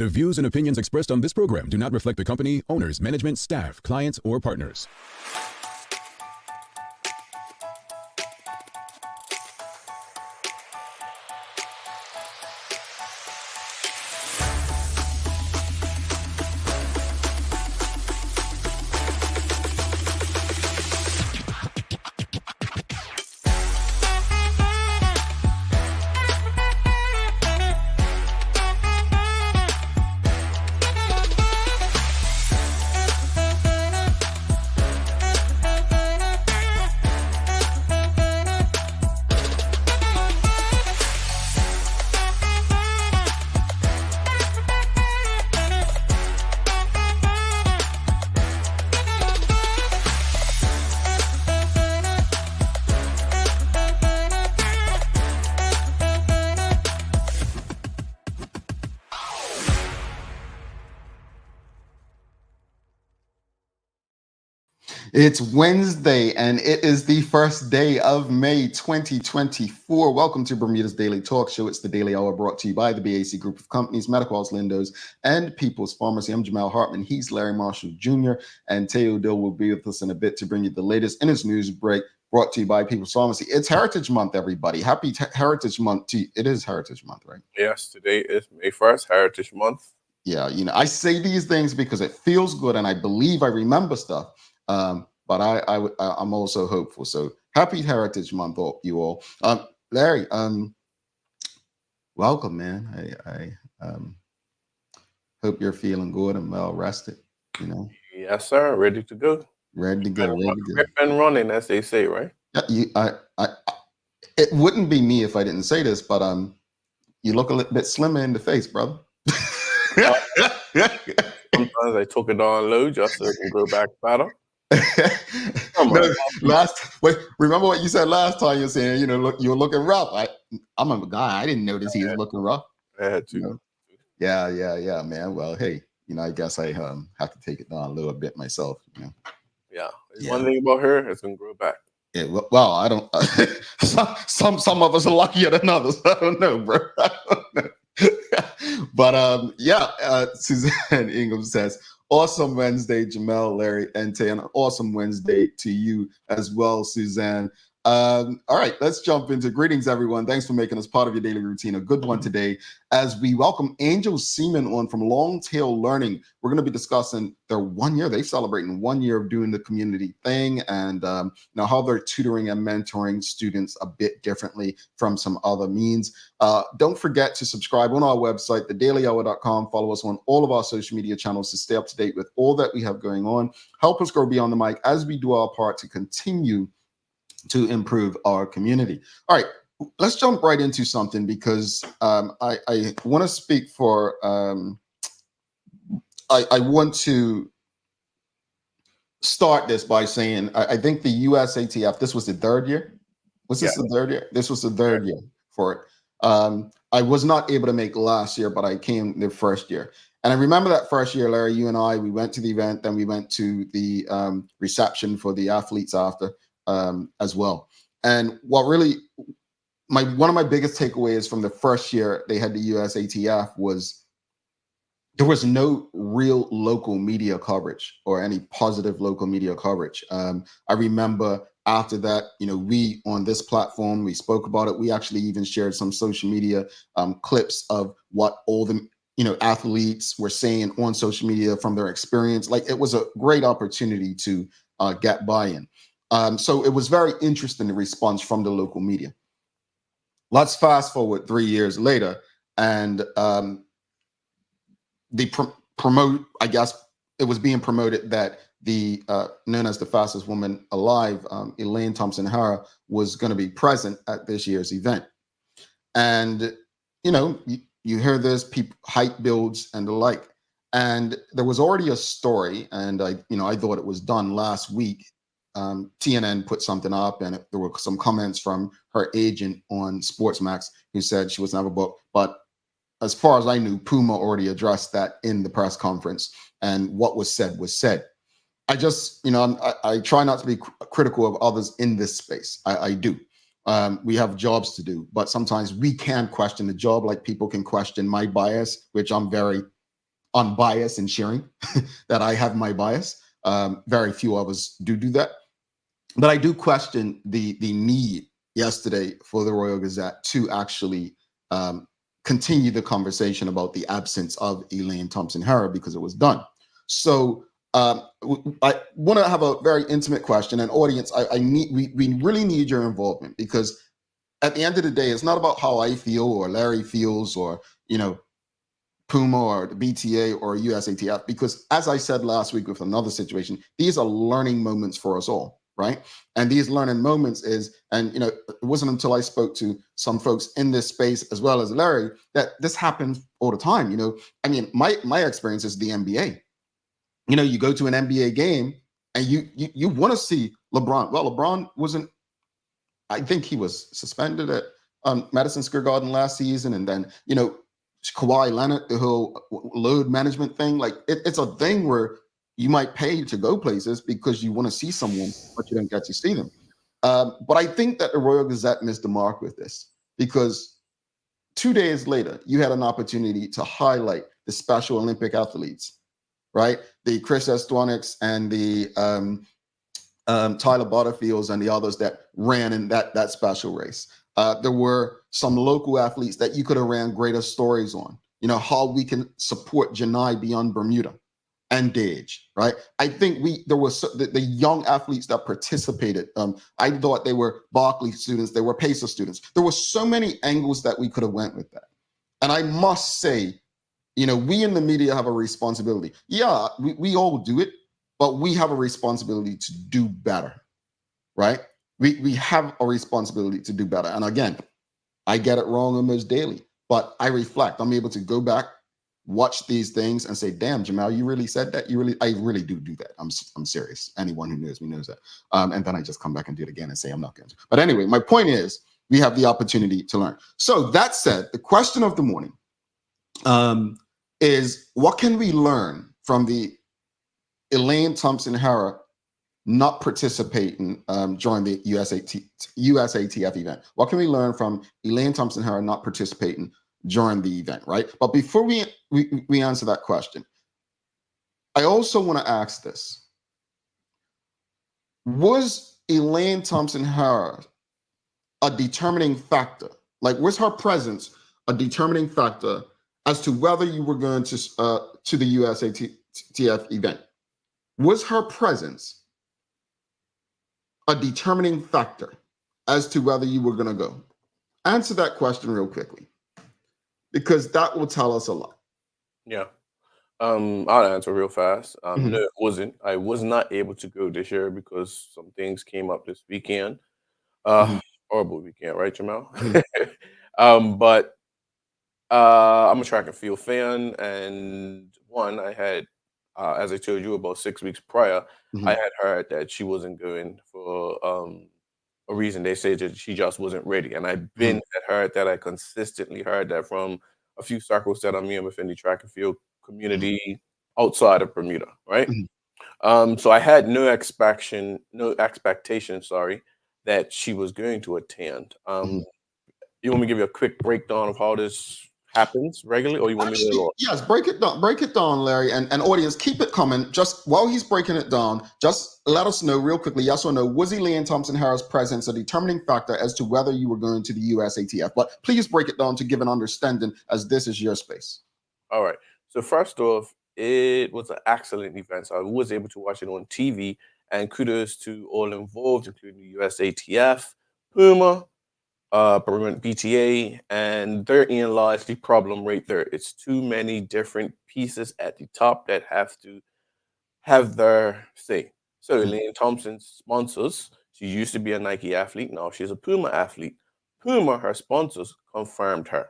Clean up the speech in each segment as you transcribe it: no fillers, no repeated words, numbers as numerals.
The views and opinions expressed on this program do not reflect the company, owners, management, staff, clients, or partners. It's Wednesday, and it is the first day of May 2024. Welcome to Bermuda's Daily Talk Show. It's the Daily Hour brought to you by the BAC Group of Companies, Medical House Lindos, and People's Pharmacy. I'm Jamal Hartman. He's Larry Marshall Jr., and Teo Dill will be with us in a bit to bring you the latest in his news break brought to you by People's Pharmacy. It's Heritage Month, everybody. Happy Heritage Month to you. It is Heritage Month, right? Yes, today is May 1st, Heritage Month. Yeah, I say these things because it feels good, and I believe I remember stuff. But I'm also hopeful. So happy Heritage Month, you all. Larry, welcome, man. I hope you're feeling good and well rested. Yes, sir. Ready to go. Ready to go. Rip and running, as they say, right? Yeah, it wouldn't be me if I didn't say this, but you look a little bit slimmer in the face, brother. Sometimes I took it on low just so it can go back fatter. Remember what you said last time? You're saying, you were looking rough. I'm a guy. I didn't notice he was looking rough. I had to. Yeah, man. Well, hey, I guess I have to take it down a little bit myself. Yeah. One thing about her, it's gonna grow back. Yeah. Well, I don't. some of us are luckier than others. I don't know, bro. I don't know. But Suzanne Ingham says, awesome Wednesday, Jamel, Larry, Ente, and an awesome Wednesday to you as well, Suzanne. All right, let's jump into greetings, everyone. Thanks for making us part of your daily routine. A good one today as we welcome Angel Seaman on from Longtail Learning. We're going to be discussing their 1 year. They're celebrating 1 year of doing the community thing and how they're tutoring and mentoring students a bit differently from some other means. Don't forget to subscribe on our website, thedailyhour.com. Follow us on all of our social media channels to stay up to date with all that we have going on. Help us grow beyond the mic as we do our part to continue to improve our community. All right, let's jump right into something because I want to speak for, I want to start this by saying, I think the USATF, this was the third year. Was this the third year? This was the third year for it. I was not able to make last year, but I came the first year. And I remember that first year, Larry, you and I, we went to the event, then we went to the reception for the athletes after. As well. And what really one of my biggest takeaways from the first year they had the USATF was there was no real local media coverage or any positive local media coverage. I remember after that, we on this platform, we spoke about it. We actually even shared some social media clips of what all the athletes were saying on social media from their experience. Like, it was a great opportunity to get buy-in. So it was very interesting, the response from the local media. Let's fast forward 3 years later, and I guess it was being promoted that the known as the fastest woman alive, Elaine Thompson-Herah, was going to be present at this year's event. And you hear this, people hype builds and the like. And there was already a story, and I thought it was done last week. TNN put something up, and there were some comments from her agent on Sportsmax who said she was never booked. But as far as I knew, Puma already addressed that in the press conference, and what was said was said. I just, I try not to be critical of others in this space. I do. We have jobs to do, but sometimes we can question the job, like people can question my bias, which I'm very unbiased in sharing that I have my bias. Very few of us do that. But I do question the need yesterday for the Royal Gazette to actually continue the conversation about the absence of Elaine Thompson-Herah because it was done. So I want to have a very intimate question, and audience, we really need your involvement, because at the end of the day, it's not about how I feel or Larry feels or Puma or the BTA or USATF, because as I said last week with another situation, these are learning moments for us all, right? And these learning moments it wasn't until I spoke to some folks in this space as well as Larry that this happens all the time. I mean, my experience is the NBA. You go to an NBA game and you want to see LeBron. Well, LeBron wasn't. I think he was suspended at Madison Square Garden last season, and then Kawhi Leonard, the whole load management thing. Like it's a thing where you might pay to go places because you want to see someone, but you don't get to see them. But I think that the Royal Gazette missed the mark with this, because 2 days later, you had an opportunity to highlight the Special Olympic athletes, right? The Chris Estwanics and the Tyler Butterfields and the others that ran in that special race. There were some local athletes that you could have ran greater stories on, how we can support Janai beyond Bermuda and Dage, right? I think there was the young athletes that participated. I thought they were Barclay students, they were Pacer students. There were so many angles that we could have went with that. And I must say, we in the media have a responsibility. Yeah, we all do it, but we have a responsibility to do better, right? We have a responsibility to do better. And again, I get it wrong almost daily, but I reflect. I'm able to go back, watch these things, and say, "Damn, Jamal, you really said that. I really do that. I'm serious. Anyone who knows me knows that." And then I just come back and do it again and say I'm not going to. But anyway, my point is, we have the opportunity to learn. So that said, the question of the morning is, what can we learn from the Elaine Thompson-Herah not participating during the USATF event? What can we learn from Elaine Thompson-Herah not participating during the event, right? But before we answer that question, I also want to ask this. Was Elaine Thompson-Herah a determining factor? Like, was her presence a determining factor as to whether you were going to the USATF event? Was her presence a determining factor as to whether you were going to go? Answer that question real quickly, because that will tell us a lot. Yeah. I'll answer real fast. No, it wasn't. I was not able to go this year because some things came up this weekend. Horrible weekend, right, Jamal? But I'm a track and field fan, and I had, as I told you, about 6 weeks prior, I had heard that she wasn't going for a reason. They said that she just wasn't ready, and I've been had heard that. I consistently heard that from a few circles that I'm in within the track and field community outside of Bermuda, right? So I had no expectation, sorry, that she was going to attend. You want me to give you a quick breakdown of how this happens regularly, or you want me to? Yes, break it down, Larry, and audience, keep it coming. Just while he's breaking it down, just let us know real quickly, yes or no, was Elaine Thompson-Herah's presence a determining factor as to whether you were going to the USATF? But please break it down to give an understanding, as this is your space. All right. So first off, it was an excellent event. So I was able to watch it on TV, and kudos to all involved, including the USATF, Puma, BTA, and therein lies the problem right there. It's too many different pieces at the top that have to have their say. So Elaine Thompson sponsors. She used to be a Nike athlete. Now she's a Puma athlete. Puma, her sponsors, confirmed her.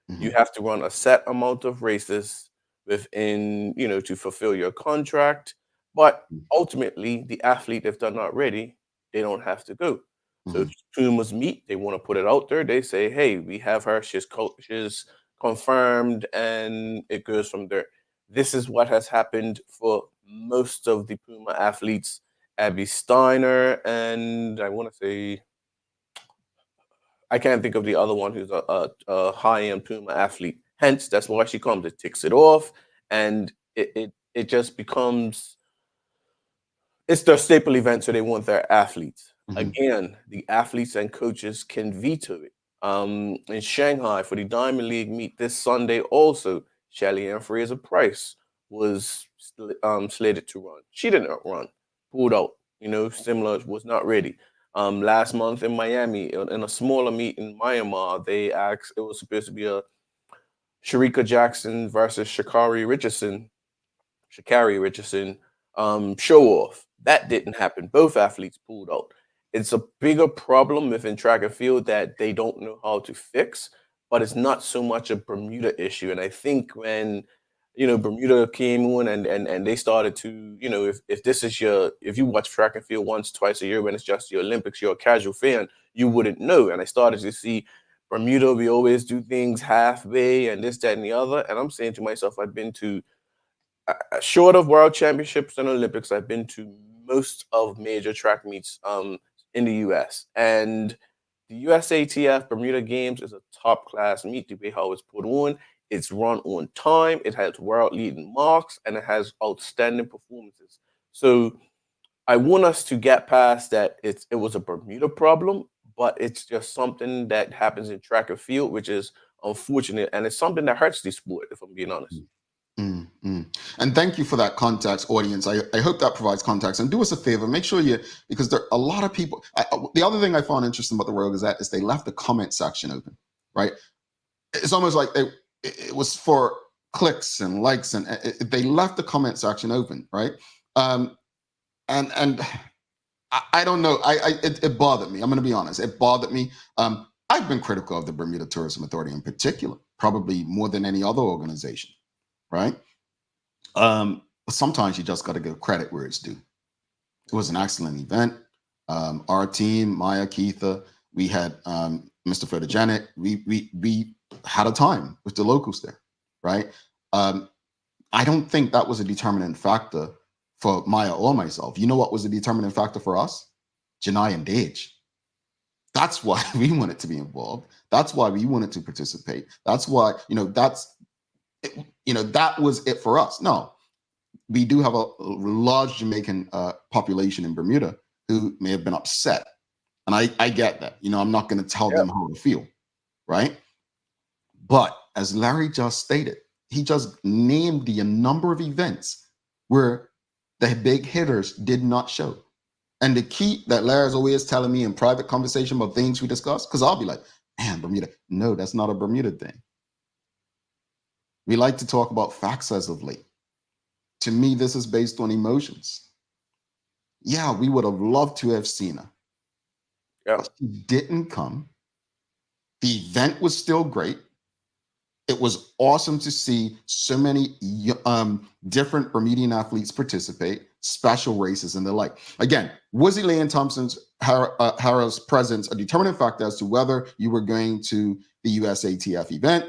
You have to run a set amount of races within, to fulfill your contract. But ultimately, the athlete, if they're not ready, they don't have to go. So if Pumas meet, they want to put it out there. They say, "Hey, we have her. She's confirmed," and it goes from there. This is what has happened for most of the Puma athletes. Abby Steiner, and I want to say, I can't think of the other one who's a high-end Puma athlete. Hence, that's why she comes. It ticks it off, and it just becomes, it's their staple event, so they want their athletes. Again, the athletes and coaches can veto it. In Shanghai for the Diamond League meet this Sunday, also Shelly Ann Fraser Price was slated to run. She didn't run, pulled out. You know, similar, was not ready. Last month in Miami, in a smaller meet in Myanmar, they asked, it was supposed to be a Sharika Jackson versus Shakari Richardson show off. That didn't happen. Both athletes pulled out. It's a bigger problem within track and field that they don't know how to fix, but it's not so much a Bermuda issue. And I think when, you know, Bermuda came on and they started to, you know, if this is your, if you watch track and field once, twice a year when it's just the Olympics, you're a casual fan, you wouldn't know. And I started to see Bermuda, we always do things halfway and this, that, and the other. And I'm saying to myself, I've been to, short of world championships and Olympics, I've been to most of major track meets in the US. And the USATF Bermuda Games is a top class meet, the way how it's put on. It's run on time, it has world leading marks, and it has outstanding performances. So I want us to get past that it was a Bermuda problem, but it's just something that happens in track and field, which is unfortunate, and it's something that hurts the sport, if I'm being honest. And thank you for that context, audience. I hope that provides context. And do us a favor, make sure you, because there are a lot of people. The other thing I found interesting about the Royal Gazette is they left the comment section open, right? It's almost like it was for clicks and likes, and they left the comment section open, right? And I don't know. It bothered me. I'm going to be honest. It bothered me. I've been critical of the Bermuda Tourism Authority in particular, probably more than any other organization, right? Sometimes you just got to give credit where it's due. It was an excellent event. Our team, Maya, Keitha, we had Mr. Photogenic. We had a time with the locals there, right? I don't think that was a determinant factor for Maya or myself. You know what was a determinant factor for us? Janai and Dage. That's why we wanted to be involved. That's why we wanted to participate. That's why, that was it for us. No, we do have a large Jamaican population in Bermuda who may have been upset. And I get that. I'm not going to tell them how to feel, right? But as Larry just stated, he just named the number of events where the big hitters did not show. And the key that Larry's always telling me in private conversation about things we discuss, because I'll be like, man, Bermuda. No, that's not a Bermuda thing. We like to talk about facts as of late. To me, this is based on emotions. Yeah, we would have loved to have seen her. Yeah. But she didn't come. The event was still great. It was awesome to see so many different Bermudian athletes participate, special races and the like. Again, was Elaine Thompson's Harrow's presence a determinant factor as to whether you were going to the USATF event?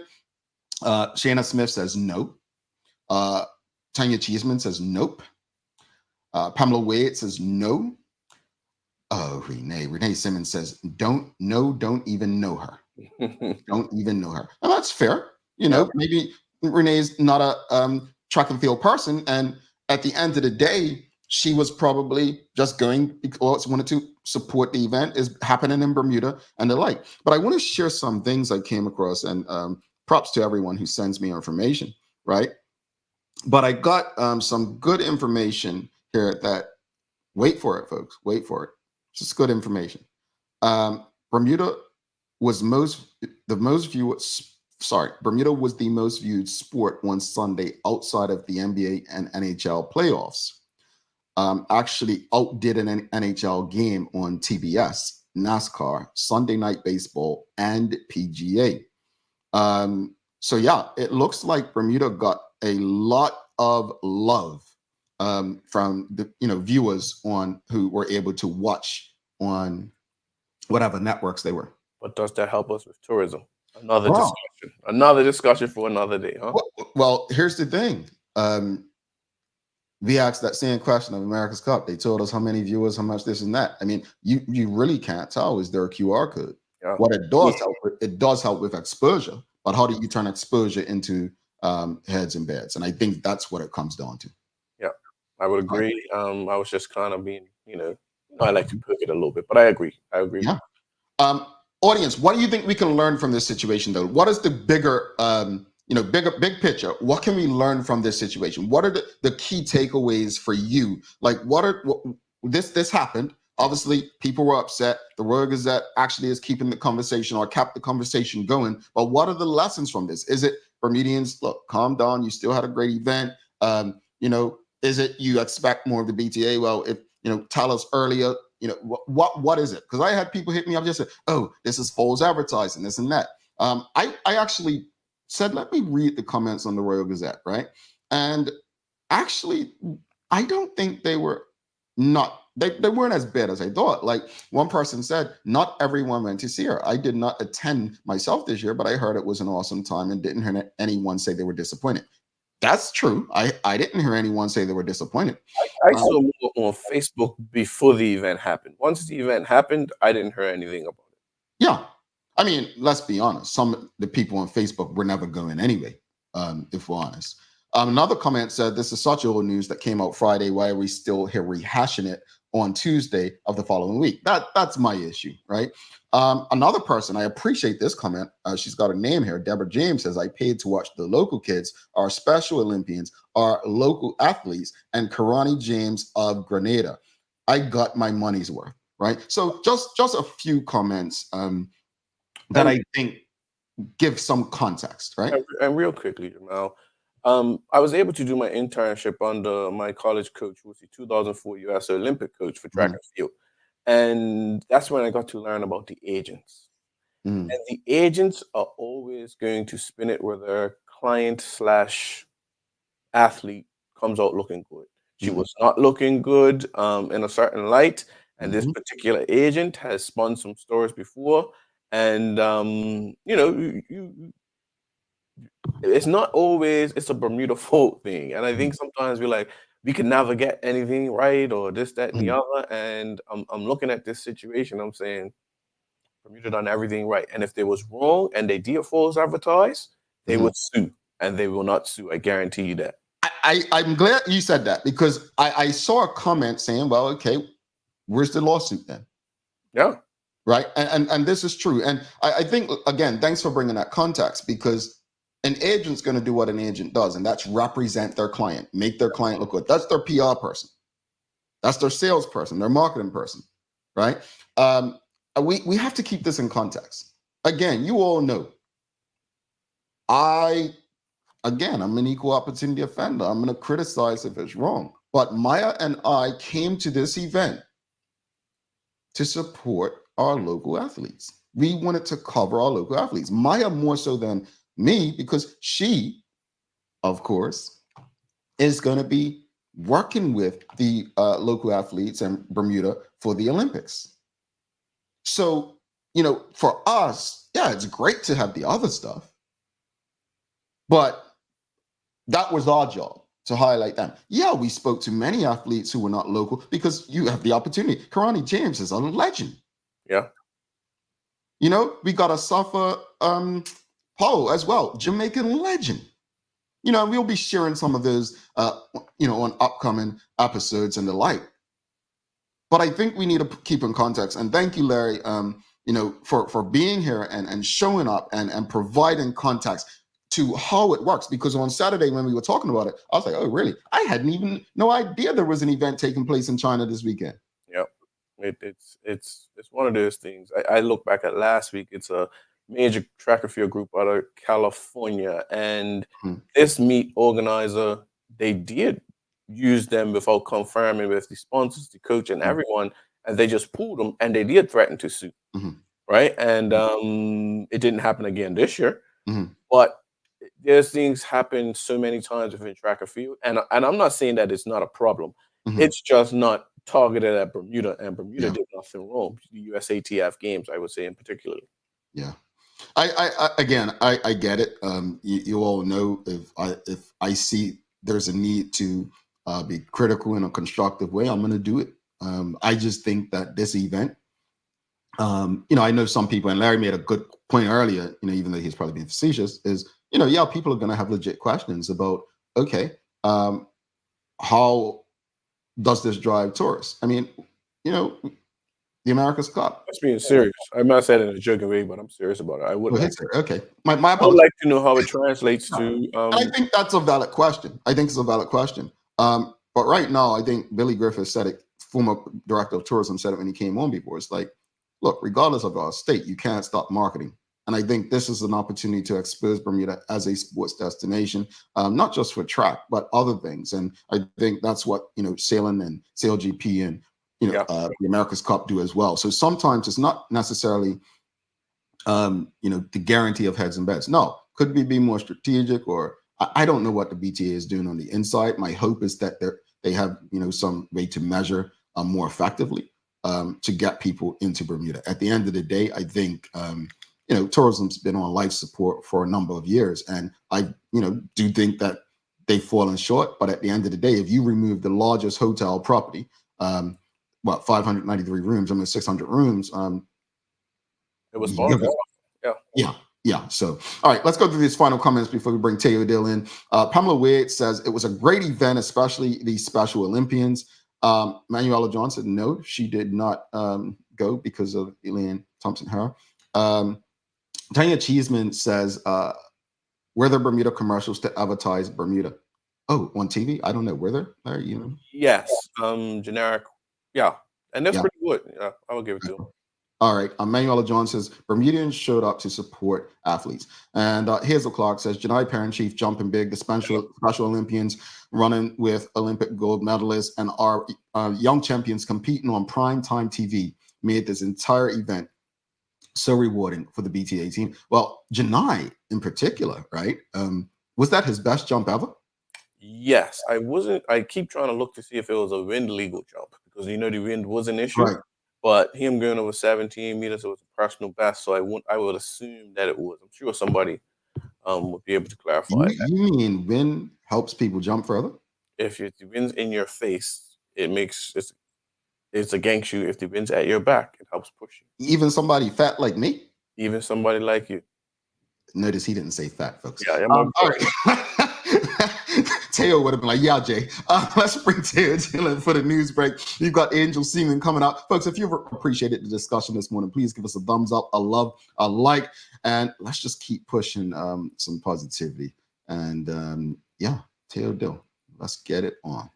Shayna Smith says no. Tanya Cheeseman says nope. Pamela Wade says no. Oh, Renee Simmons says don't even know her. Don't even know her. And that's fair. Maybe Renee's not a track and field person, and at the end of the day, she was probably just going because wanted to support the event is happening in Bermuda and the like. But I want to share some things I came across, and props to everyone who sends me information, right? But I got some good information here that, wait for it, folks, wait for it. It's just good information. Bermuda was Bermuda was the most viewed sport one Sunday outside of the NBA and NHL playoffs. Actually outdid an NHL game on TBS, NASCAR, Sunday Night Baseball, and PGA. So yeah, it looks like Bermuda got a lot of love from the viewers on who were able to watch on whatever networks they were. But does that help us with tourism? Another discussion for another day, huh? Well, here's the thing. We asked that same question of America's Cup. They told us how many viewers, how much this and that. I mean, you really can't tell. Is there a QR code? Yeah. What it does help with exposure. But how do you turn exposure into heads in beds. And I think that's what it comes down to. Yeah, I would agree. I was just kind of being, I like to poke it a little bit, but I agree. I agree with Yeah. Audience, what do you think we can learn from this situation, though? What is the bigger, big picture? What can we learn from this situation? What are the key takeaways for you? Like, this happened. Obviously, people were upset. The Royal Gazette actually is keeping the conversation or kept the conversation going. But what are the lessons from this? Is it Bermudians, look, calm down. You still had a great event. Is it you expect more of the BTA? Well, if tell us earlier. What is it? Because I had people hit me up just said, "Oh, this is false advertising, this and that." I actually said, "Let me read the comments on the Royal Gazette," right? And actually, I don't think they were not. They weren't as bad as I thought. Like one person said, "Not everyone went to see her. I did not attend myself this year, but I heard it was an awesome time and didn't hear anyone say they were disappointed." That's true. I didn't hear anyone say they were disappointed. I saw more on Facebook before the event happened. Once the event happened, I didn't hear anything about it. Yeah. I mean, let's be honest. Some of the people on Facebook were never going anyway, if we're honest. Another comment said, "This is such old news that came out Friday. Why are we still here rehashing it on Tuesday of the following week?" That's my issue, right? Another person, I appreciate this comment. She's got a name here. Deborah James says, "I paid to watch the local kids, our Special Olympians, our local athletes, and Karani James of Grenada. I got my money's worth." Right. So just a few comments that I think give some context, right? And real quickly, Jamal, I was able to do my internship under my college coach, who was the 2004 U.S. Olympic coach for track and field. And that's when I got to learn about the agents. Mm. And the agents are always going to spin it where their client slash athlete comes out looking good. She was not looking good in a certain light. And this particular agent has spun some stories before. And, it's not always, it's a Bermuda fault thing. And I think sometimes we can never get anything right or this, that, and the other. And I'm looking at this situation. I'm saying Bermuda done everything right. And if they was wrong and they did false advertise, they would sue. And they will not sue. I guarantee you that. I'm glad you said that because I saw a comment saying, "Well, okay, where's the lawsuit then?" Yeah. Right. And this is true. And I think, again, thanks for bringing that context because an agent's going to do what an agent does, and that's represent their client, make their client look good. That's their PR person. That's their salesperson, their marketing person. Right. We have to keep this in context. Again, you all know I'm an equal opportunity offender. I'm going to criticize if it's wrong. But Maya and I came to this event to support our local athletes. We wanted to cover our local athletes. Maya more so than me because she, of course, is going to be working with the local athletes in Bermuda for the Olympics. So, for us, yeah, it's great to have the other stuff. But that was our job to highlight them. Yeah, we spoke to many athletes who were not local because you have the opportunity. Karani James is a legend. Yeah. We got a Safa Paul as well, Jamaican legend. We'll be sharing some of those, on upcoming episodes and the like. But I think we need to keep in context. And thank you, Larry, for being here and showing up and providing context to how it works. Because on Saturday when we were talking about it, I was like, "Oh, really? I hadn't even no idea there was an event taking place in China this weekend." Yep. It's one of those things. I look back at last week. It's a major track and field group out of California, and this meet organizer, they did use them without confirming with the sponsors, the coach, and everyone, and they just pulled them, and they did threaten to sue, right? And it didn't happen again this year, but there's things happen so many times within track and field, and I'm not saying that it's not a problem. It's just not targeted at Bermuda, and Bermuda did nothing wrong. The USATF games, I would say, in particular. Yeah. I get it. You all know if I see there's a need to be critical in a constructive way, I'm going to do it. I just think that this event, I know some people, and Larry made a good point earlier, even though he's probably being facetious, is, yeah, people are going to have legit questions about, okay, how does this drive tourists? I mean, the America's Cup. That's being serious. I'm not saying it in a joking way, but I'm serious about it. I would Oh, like. okay. My I would apologies. like to know how it translates to. I think that's a valid question. I think it's a valid question. But right now, I think Billy Griffith said it, former director of tourism, said it when he came on before. It's like, look, regardless of our state, you can't stop marketing. And I think this is an opportunity to expose Bermuda as a sports destination, not just for track, but other things. And I think that's what, sailing and SailGP and, the America's Cup do as well. So sometimes it's not necessarily, the guarantee of heads and beds. No, could be more strategic, or I don't know what the BTA is doing on the inside. My hope is that they have, some way to measure more effectively to get people into Bermuda. At the end of the day, I think, tourism's been on life support for a number of years. And I, do think that they've fallen short. But at the end of the day, if you remove the largest hotel property, 593 rooms, almost 600 rooms. It was fun. Yeah. So, all right, let's go through these final comments before we bring Teo Dill in. Pamela Wade says it was a great event, especially the Special Olympians. Manuela Johnson, no, she did not go because of Elaine Thompson-Herah. Tanya Cheeseman says, were there Bermuda commercials to advertise Bermuda? Oh, on TV? I don't know. Were there? Yes. Generic. Yeah. And that's pretty good. Yeah, I will give it to them. All right. Manuela John says, Bermudians showed up to support athletes. And Hazel Clark says, Janai Parent-Chief jumping big, the Special Olympians running with Olympic gold medalists, and our young champions competing on primetime TV made this entire event so rewarding for the BTA team. Well, Janai in particular, right? Was that his best jump ever? Yes. I keep trying to look to see if it was a wind legal jump, because the wind was an issue. Right. But him going over 17 meters, it was a personal best. So I would assume that it was. I'm sure somebody would be able to clarify. You mean wind helps people jump further? If the wind's in your face, it's against you. If the wind's at your back, it helps push you. Even somebody fat like me? Even somebody like you. Notice he didn't say fat, folks. Yeah, all right. Teo would have been like, yeah, Jay. Let's bring Teo Dill in for the news break. You've got Angel Seaman coming out. Folks, if you've appreciated the discussion this morning, please give us a thumbs up, a love, a like, and let's just keep pushing some positivity. And Teo Dill, let's get it on.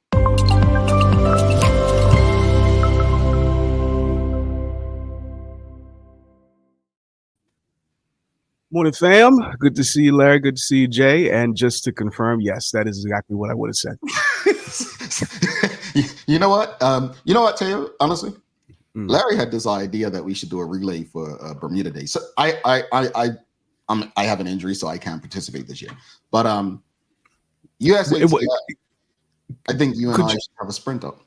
Morning, fam. Good to see you, Larry. Good to see you, Jay. And just to confirm, yes, that is exactly what I would have said. You know what, Teo? Honestly, Larry had this idea that we should do a relay for Bermuda Day. So I have an injury, so I can't participate this year. But USA, I think you and I should have a sprint up.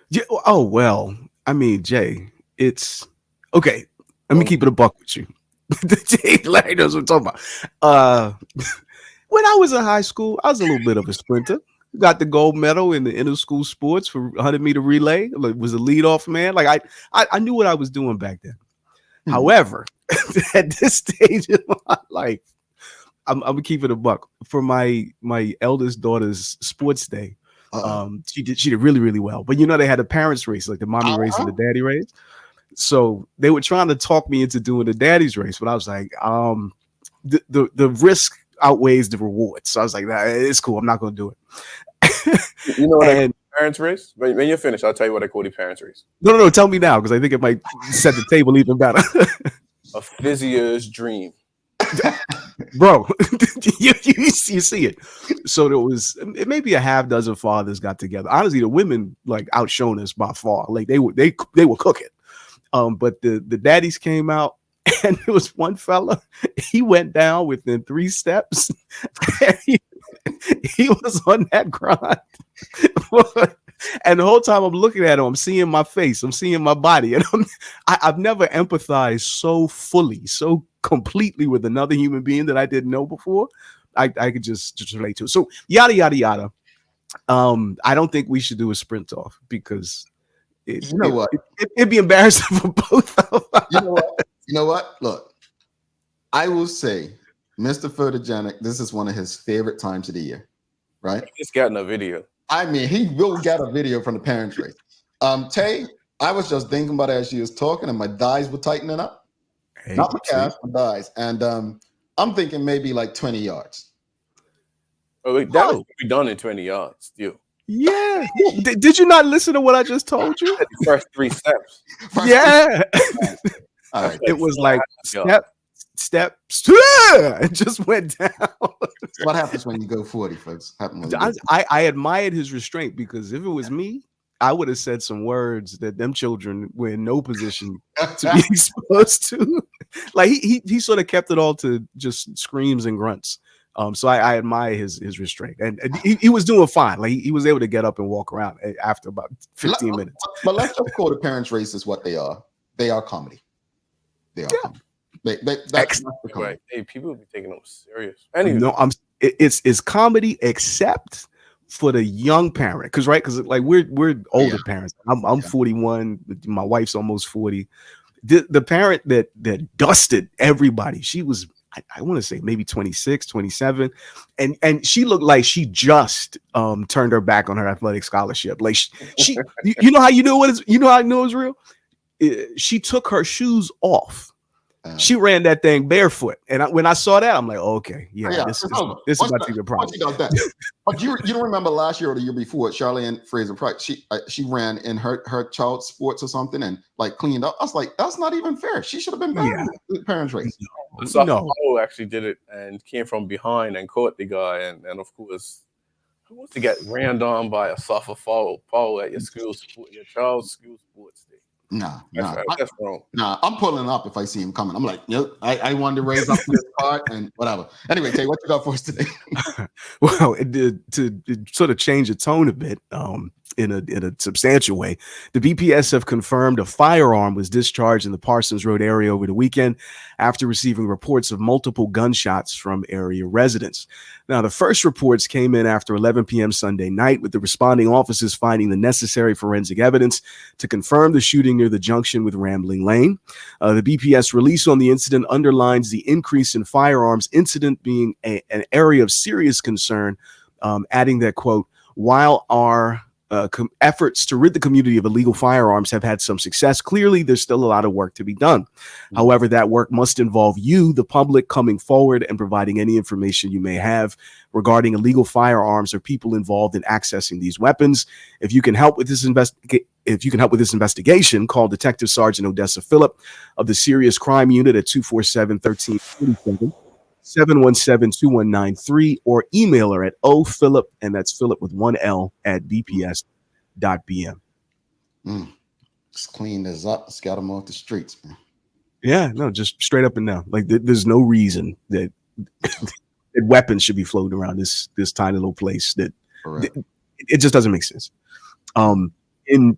Yeah. Oh well. I mean, Jay, it's okay. Let me keep it a buck with you. Larry knows what I'm talking about. When I was in high school, I was a little bit of a sprinter. Got the gold medal in the inter-school sports for 100-meter relay. Was a leadoff man. Like I knew what I was doing back then. However, at this stage of my life, I'm gonna keep it a buck. For my eldest daughter's sports day, she did really, really well. But they had a parents race, like the mommy race and the daddy race. So they were trying to talk me into doing the daddy's race, but I was like, the risk outweighs the reward. So I was like, nah, it's cool. I'm not going to do it. You know what I call parents race? When you're finished, I'll tell you what I call the parents race. No. Tell me now, because I think it might set the table even better. A physio's dream. Bro, you see it. So there was maybe a half dozen fathers got together. Honestly, the women outshone us by far. Like they were cooking. But the daddies came out, and there was one fella. He went down within 3 steps. And he was on that grind. And the whole time I'm looking at him, I'm seeing my face, I'm seeing my body, and I've never empathized so fully, so completely with another human being that I didn't know before. I could just relate to it. So yada yada yada. I don't think we should do a sprint off, because it'd be embarrassing for both of us. You know what? Look, I will say Mr. Photogenic, this is one of his favorite times of the year, right? He's gotten a video. I mean, he will get a video from the parents' race. Tay, I was just thinking about it as she was talking, and my thighs were tightening up. Hey, Not my calves, my thighs. And I'm thinking maybe like 20 yards. Oh, wait, that would be done in 20 yards still. Yeah. Did you not listen to what I just told you? The first 3 steps. Yeah. All right. It was like step, it just went down. What happens when you go 40, folks? I admired his restraint, because if it was me, I would have said some words that them children were in no position to be exposed to. Like he sort of kept it all to just screams and grunts. So I admire his restraint, and he was doing fine. Like he was able to get up and walk around after about 15 minutes. But let's just call the parents' races what they are. They are comedy. They are comedy. That's the comedy. Right. Hey, people be taking them serious. Anyway, No, it's comedy except for the young parent, because like we're older parents. I'm 41. My wife's almost 40. The parent that dusted everybody. She was, I want to say maybe 26, 27, and she looked like she just turned her back on her athletic scholarship. Like she you know how you know how I know it's real. She took her shoes off. She ran that thing barefoot, and when I saw that, I'm like, oh, okay, this is about to be a problem. But you don't remember last year or the year before, Charlene Fraser Price, she ran in her child sports or something and like cleaned up. I was like, that's not even fair. She should have been banned in the parents' race. No. Actually did it and came from behind and caught the guy, and of course, who wants to get ran down by a suffer fall at your child's school sports day? That's wrong. I'm pulling up if I see him coming. I'm like, I wanted to raise up this card and whatever. Anyway, Tay, what you got for us today? Well, to sort of change the tone a bit, in a substantial way, the BPS have confirmed a firearm was discharged in the Parsons Road area over the weekend after receiving reports of multiple gunshots from area residents. Now, the first reports came in after 11 p.m. Sunday night, with the responding officers finding the necessary forensic evidence to confirm the shooting near the junction with Rambling Lane. The BPS release on the incident underlines the increase in firearms incident being an area of serious concern, adding that, quote, while our efforts to rid the community of illegal firearms have had some success, clearly there's still a lot of work to be done. However, that work must involve you, the public, coming forward and providing any information you may have regarding illegal firearms or people involved in accessing these weapons. If you can help with this investigation, call Detective Sergeant Odessa Phillip of the Serious Crime Unit at 247-1347. 717-2193, or email her at ophillip, and that's Philip with one L, at bps.bm. Just clean this up. Let's get them off the streets, man. Yeah, no, just straight up and down. Like there's no reason that, that weapons should be floating around this tiny little place. It just doesn't make sense. In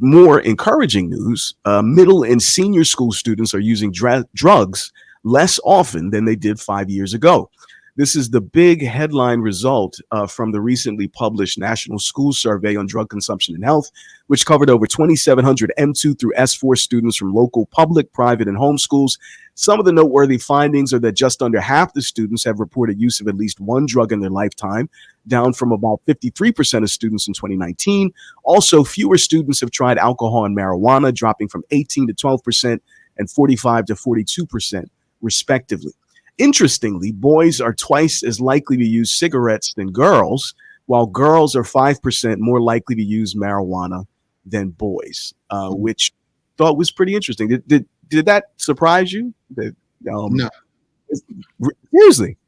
more encouraging news, middle and senior school students are using drugs less often than they did 5 years ago. This is the big headline result from the recently published National School Survey on Drug Consumption and Health, which covered over 2,700 M2 through S4 students from local, public, private, and home schools. Some of the noteworthy findings are that just under half the students have reported use of at least one drug in their lifetime, down from about 53% of students in 2019. Also, fewer students have tried alcohol and marijuana, dropping from 18 to 12% and 45 to 42%. Respectively. Interestingly, boys are twice as likely to use cigarettes than girls, while girls are 5% more likely to use marijuana than boys, which I thought was pretty interesting. Did that surprise you? No. Seriously.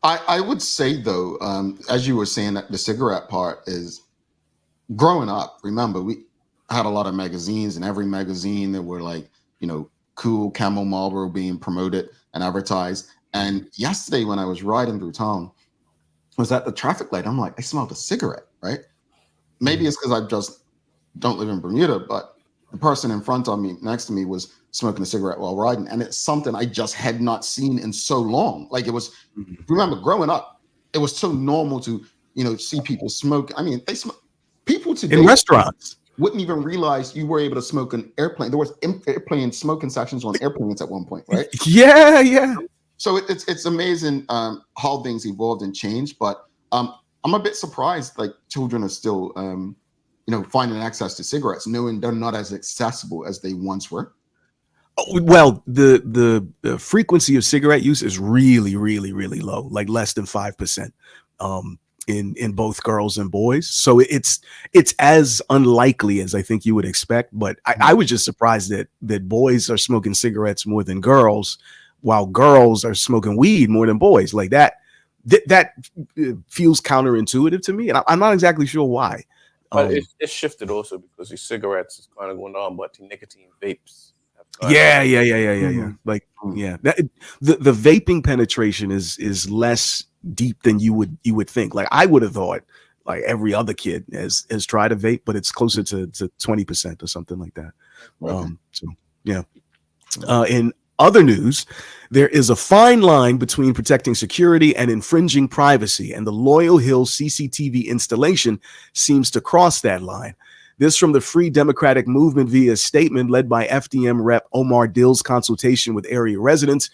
I would say, though, as you were saying, that the cigarette part is growing up. Remember, we had a lot of magazines, and every magazine there were like, cool Camel Marlboro being promoted and advertised. And yesterday when I was riding through town, I was at the traffic light. I'm like, I smelled a cigarette, right? Maybe it's because I just don't live in Bermuda, but the person in front of me, next to me, was smoking a cigarette while riding. And it's something I just had not seen in so long. Like it was, remember, growing up, it was so normal to, see people smoke. I mean, they smoke. People today in restaurants wouldn't even realize you were able to smoke an airplane. There was airplane smoking sections on airplanes at one point, right? Yeah. So it's amazing how things evolved and changed, but I'm a bit surprised like children are still finding access to cigarettes, knowing they're not as accessible as they once were. Well, the frequency of cigarette use is really, really, really low, like less than 5%, in both girls and boys. So it's as unlikely as I think you would expect. But I was just surprised that boys are smoking cigarettes more than girls, while girls are smoking weed more than boys. Like that feels counterintuitive to me, and I'm not exactly sure why. But it's shifted also because the cigarettes is kind of going on, but the nicotine vapes. Yeah. Like, yeah, the vaping penetration is less deep than you would think. Like, I would have thought like every other kid has tried a vape, but it's closer to 20% or something like that. Okay. So yeah. In other news, there is a fine line between protecting security and infringing privacy, and the Loyal Hill CCTV installation seems to cross that line. This from the Free Democratic Movement via a statement led by FDM Rep. Omar Dill's consultation with area residents,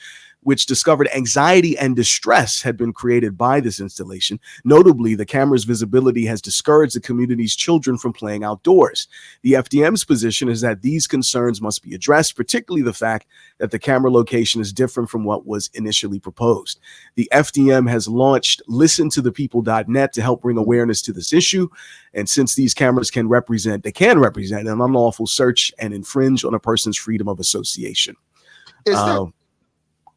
which discovered anxiety and distress had been created by this installation. Notably, the camera's visibility has discouraged the community's children from playing outdoors. The FDM's position is that these concerns must be addressed, particularly the fact that the camera location is different from what was initially proposed. The FDM has launched listentothepeople.net to help bring awareness to this issue. And since these cameras can represent an unlawful search and infringe on a person's freedom of association.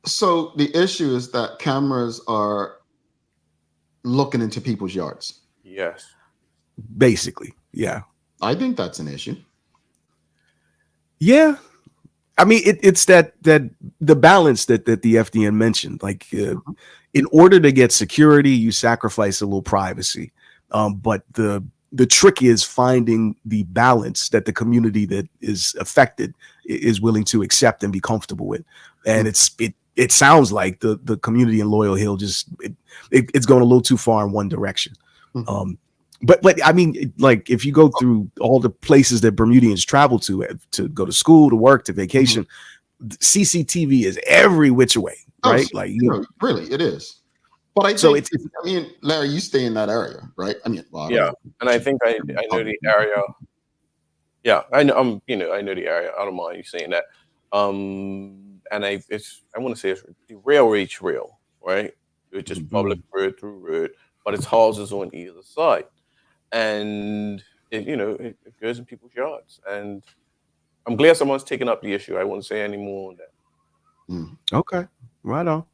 So the issue is that cameras are looking into people's yards. Yes. Basically, yeah. I think that's an issue. Yeah. I mean, it's that the balance that the FDN mentioned. Like, in order to get security, you sacrifice a little privacy. But the trick is finding the balance that the community that is affected is willing to accept and be comfortable with. And it sounds like the community in Loyal Hill it's going a little too far in one direction. But I mean, like, if you go through all the places that Bermudians travel to go to school, to work, to vacation, CCTV is every which way, right? Really, it is. But I think, I mean, Larry, you stay in that area, right? I mean, well, and I think I know the area. Yeah, I know. I know the area. I don't mind you saying that. And I want to say it's the railway trail, right? Which is public road through road, but it's houses on either side, and it goes in people's yards. And I'm glad someone's taken up the issue. I won't say any more on that. Okay, right on.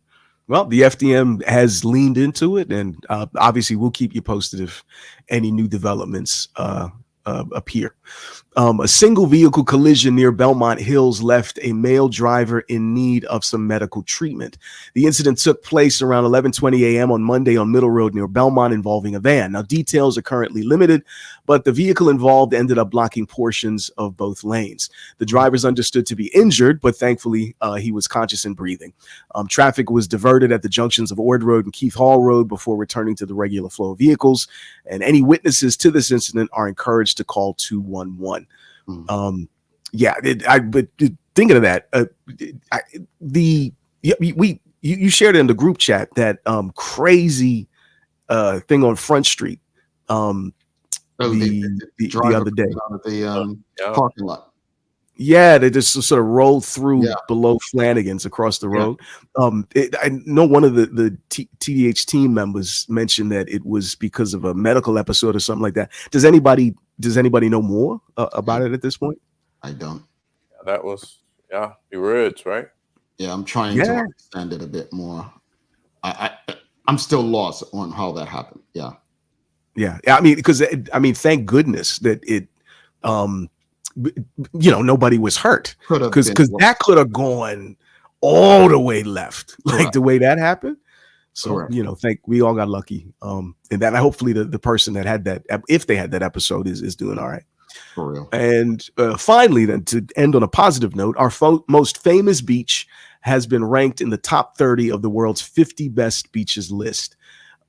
Well, the FDM has leaned into it, and obviously we'll keep you posted if any new developments appear. A single vehicle collision near Belmont Hills left a male driver in need of some medical treatment. The incident took place around 11:20 a.m. on Monday on Middle Road near Belmont, involving a van. Now, details are currently limited, but the vehicle involved ended up blocking portions of both lanes. The driver's understood to be injured, but thankfully he was conscious and breathing. Traffic was diverted at the junctions of Ord Road and Keith Hall Road before returning to the regular flow of vehicles. And any witnesses to this incident are encouraged to call 211. But thinking of that, you shared it in the group chat that crazy thing on Front Street the other day, out of the parking lot. Yeah, they just sort of rolled through below Flanagan's across the road. I know one of the TDH team members mentioned that it was because of a medical episode or something like that. Does anybody know more about it at this point? I don't. That was the roads, right? Yeah, I'm trying to understand it a bit more. I'm still lost on how that happened. Yeah. I mean, thank goodness that it. Nobody was hurt, because that could have gone all the way left, like the way that happened. So, we all got lucky. And that hopefully the person that had that, if they had that episode, is doing all right. For real. And finally, then, to end on a positive note, our most famous beach has been ranked in the top 30 of the world's 50 best beaches list.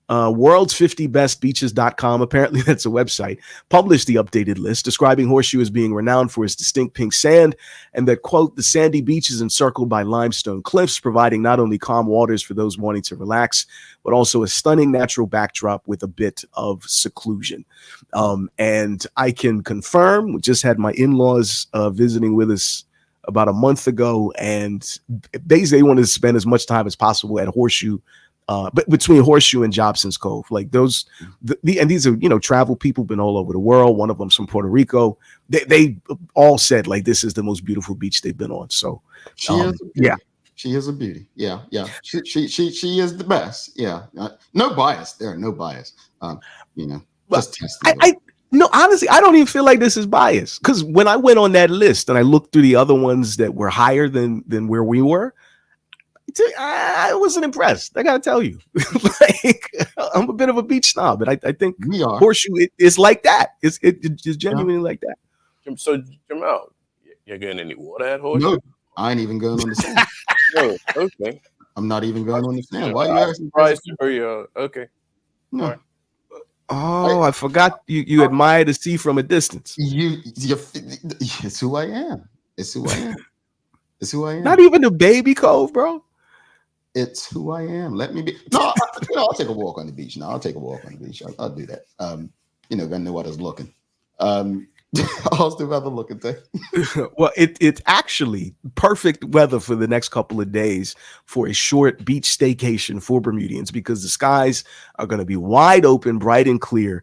World's50bestbeaches.com, apparently that's a website, published the updated list, describing Horseshoe as being renowned for its distinct pink sand, and that, quote, the sandy beach is encircled by limestone cliffs, providing not only calm waters for those wanting to relax, but also a stunning natural backdrop with a bit of seclusion. And I can confirm, we just had my in-laws visiting with us about a month ago, and they wanted to spend as much time as possible at Horseshoe, but between Horseshoe and Jobson's Cove, like those, and these are, travel people, been all over the world. One of them's from Puerto Rico. They all said like this is the most beautiful beach they've been on. So she is she is a beauty. Yeah. She is the best. Yeah. No bias there. No bias. Just testing. No, honestly, I don't even feel like this is biased, because when I went on that list and I looked through the other ones that were higher than where we were, I wasn't impressed. I gotta tell you, like, I'm a bit of a beach snob, and I think we are. Horseshoe is like that. It's genuinely like that. So Jamal, you're getting any water at Horseshoe? No, I ain't even going on the sand. No, okay. I'm not even going on the sand. Why are you asking? Okay. No. All right. Oh, I forgot you admire the sea from a distance. It's who I am. It's who I am. It's who I am. Not even the baby cove, bro. It's who I am. Let me be. No, I'll take a walk on the beach. No, I'll take a walk on the beach. I'll do that. Gonna know what I was looking. How's the weather looking today? Well, it's actually perfect weather for the next couple of days for a short beach staycation for Bermudians, because the skies are going to be wide open, bright and clear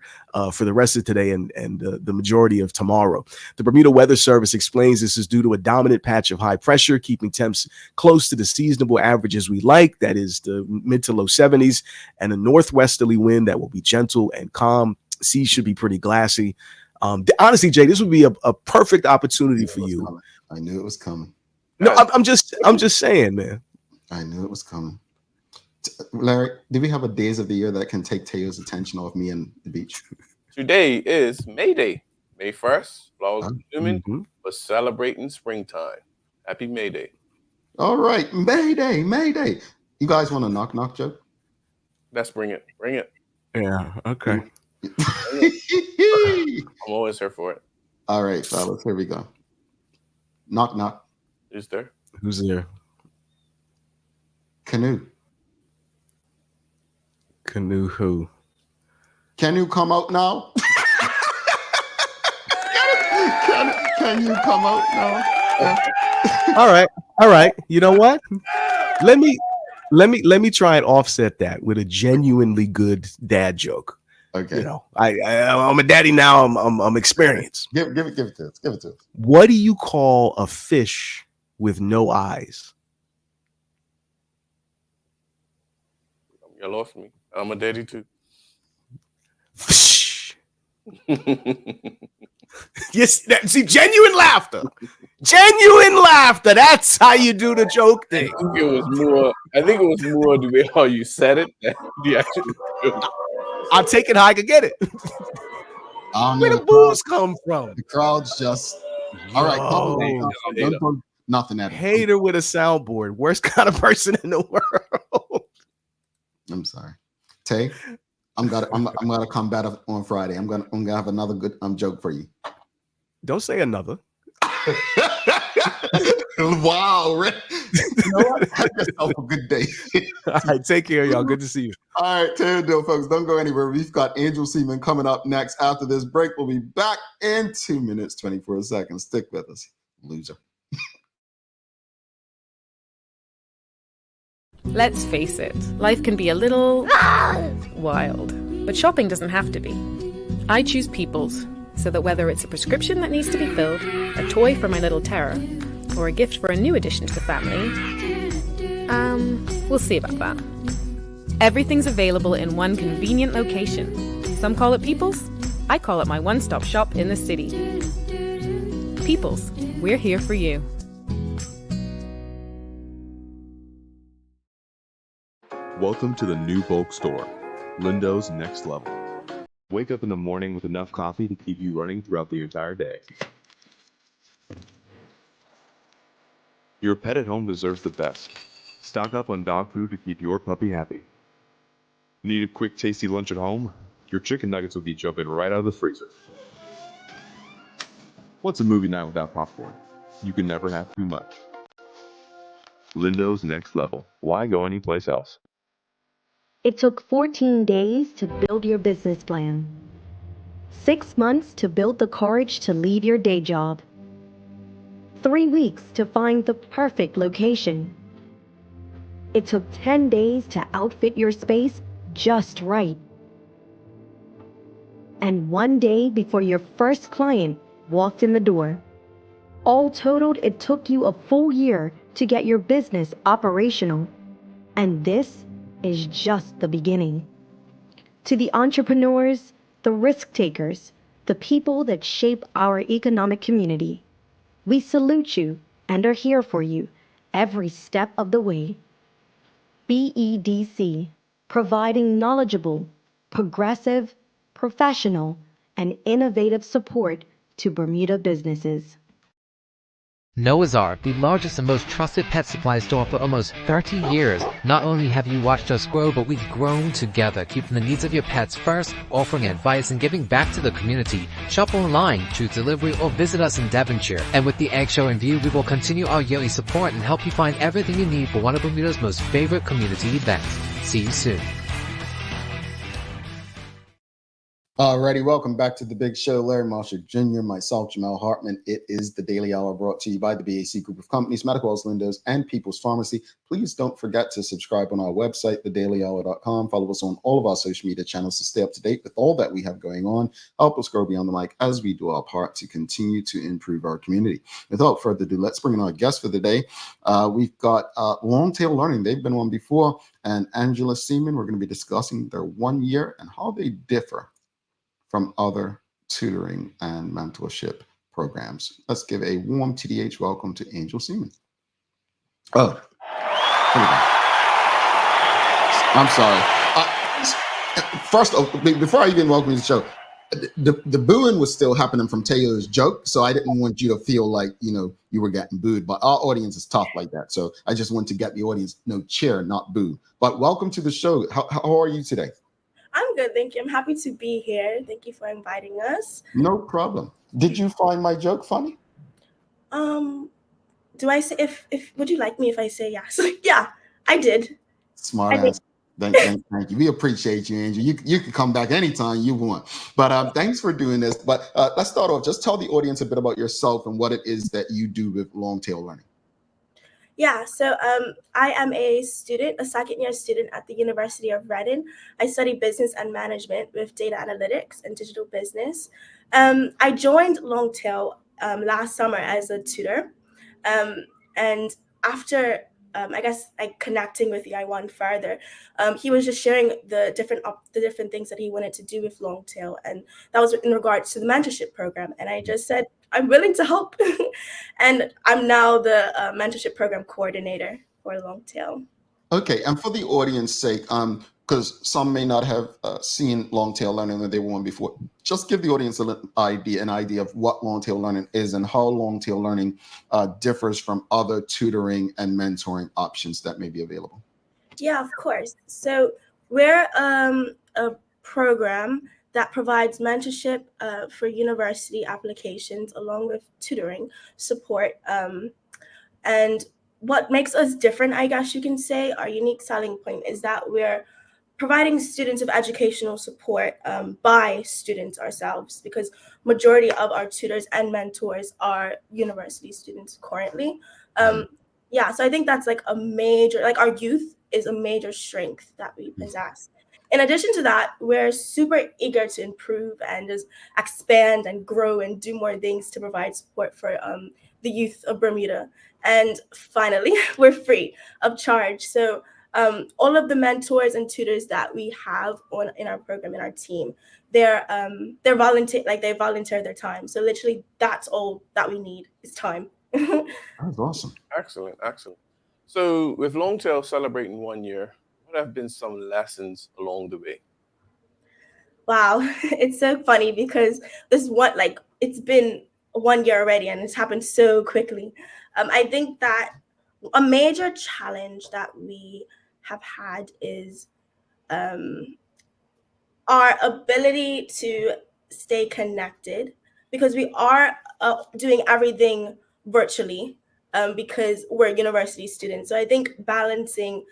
for the rest of today and the majority of tomorrow. The Bermuda Weather Service explains this is due to a dominant patch of high pressure, keeping temps close to the seasonable averages we like, that is the mid to low 70s, and a northwesterly wind that will be gentle and calm. Seas should be pretty glassy. Honestly, Jay, this would be a perfect opportunity for you. Coming. I knew it was coming. No, I'm just saying, man. I knew it was coming. Larry, do we have a days of the year that can take Teo's attention off me and the beach? Today is May Day, May 1st. Flowers blooming, but celebrating springtime. Happy May Day. All right, May Day, May Day. You guys want a knock joke? Let's bring it. Bring it. Yeah. Okay. I'm always here for it. All right, fellas, here we go. Knock. Is there? Who's there? Canoe who? Can you come out now? can you come out now? Yeah. All right. You know what? Let me try and offset that with a genuinely good dad joke. Okay. I'm a daddy now. I'm experienced. Give it to us. Give it to us. What do you call a fish with no eyes? You lost me. I'm a daddy too. Yes, see, genuine laughter. Genuine laughter. That's how you do the joke thing. I think it was more the way how you said it than the actual joke. I'll take it how I can get it. Where the booze come from? The crowd's just all right. Don't throw nothing at it. Hater with a soundboard. Worst kind of person in the world. I'm sorry, Tay. I'm gonna come back on Friday. I'm gonna have another good joke for you. Don't say another. Wow, Rick. You know what? Have yourself a good day. All right, take care, y'all. Good to see you. All right, Taylor Dill, folks. Don't go anywhere. We've got Angel Seaman coming up next. After this break, we'll be back in 2 minutes, 24 seconds. Stick with us, loser. Let's face it, life can be a little wild, but shopping doesn't have to be. I choose People's, so that whether it's a prescription that needs to be filled, a toy for my little terror, or a gift for a new addition to the family, we'll see about that. Everything's available in one convenient location. Some call it People's, I call it my one-stop shop in the city. People's, we're here for you. Welcome to the new bulk store, Lindo's Next Level. Wake up in the morning with enough coffee to keep you running throughout the entire day. Your pet at home deserves the best. Stock up on dog food to keep your puppy happy. Need a quick tasty lunch at home? Your chicken nuggets will be jumping right out of the freezer. What's a movie night without popcorn? You can never have too much. Lindo's Next Level. Why go anyplace else? It took 14 days to build your business plan, 6 months to build the courage to leave your day job, 3 weeks to find the perfect location. It took 10 days to outfit your space just right. And 1 day before your first client walked in the door. All totaled, it took you a full year to get your business operational. And this is just the beginning. To the entrepreneurs, the risk takers, the people that shape our economic community, we salute you and are here for you every step of the way. BEDC, providing knowledgeable, progressive, professional, and innovative support to Bermuda businesses. Noah's Ark, the largest and most trusted pet supply store for almost 30 years. Not only have you watched us grow, but we've grown together, keeping the needs of your pets first, offering advice and giving back to the community. Shop online, choose delivery, or visit us in Devonshire. And with the Egg Show in view, we will continue our yearly support and help you find everything you need for one of Bermuda's most favorite community events. See you soon. Alrighty, welcome back to the Big Show. Larry Marshall Jr., myself, Jamel Hartman. It is the Daily Hour brought to you by the BAC Group of Companies, Medical Wells, Lindo's, and People's Pharmacy. Please don't forget to subscribe on our website, thedailyhour.com. Follow us on all of our social media channels to stay up to date with all that we have going on. Help us grow beyond the mic as we do our part to continue to improve our community. Without further ado, let's bring in our guest for the day. We've got Longtail Learning. They've been on before, and Angela Seaman. We're going to be discussing their 1 year and how they differ from other tutoring and mentorship programs. Let's give a warm TDH welcome to Angel Seaman. Oh, I'm sorry. First, before I even welcome you to the show, the booing was still happening from Taylor's joke, so I didn't want you to feel like you were getting booed. But our audience is tough like that, so I just want to get the audience cheer, not boo. But welcome to the show. How are you today? I'm good, thank you. I'm happy to be here. Thank you for inviting us. No problem. Did you find my joke funny? Do I say if would you like me if I say yes? Yeah, I did. Smart ass. Thank you. We appreciate you, Angel. You can come back anytime you want. But thanks for doing this. But let's start off. Just tell the audience a bit about yourself and what it is that you do with Longtail Learning. Yeah, so I am a student, a second-year student at the University of Reading. I study business and management with data analytics and digital business. I joined Longtail last summer as a tutor. And after, I guess, connecting with Yaiwan further, he was just sharing the different things that he wanted to do with Longtail. And that was in regards to the mentorship program. And I just said, I'm willing to help. And I'm now the mentorship program coordinator for Longtail. Okay, and for the audience's sake, because some may not have seen Longtail Learning that they were on before, just give the audience an idea of what Longtail Learning is and how Longtail Learning differs from other tutoring and mentoring options that may be available. Yeah, of course. So we're a program that provides mentorship for university applications along with tutoring support. And what makes us different, I guess you can say, our unique selling point is that we're providing students with educational support by students ourselves, because majority of our tutors and mentors are university students currently. Yeah, so I think that's a major, our youth is a major strength that we possess. In addition to that, we're super eager to improve and just expand and grow and do more things to provide support for the youth of Bermuda. And finally, we're free of charge. So all of the mentors and tutors that we have in our program, in our team, they're volunteer, they volunteer their time. So literally, that's all that we need is time. That's awesome. Excellent. So with Longtail celebrating 1 year, what have been some lessons along the way? Wow, it's so funny because it's been 1 year already and it's happened so quickly. I think that a major challenge that we have had is our ability to stay connected, because we are doing everything virtually, because we're university students. So I think balancing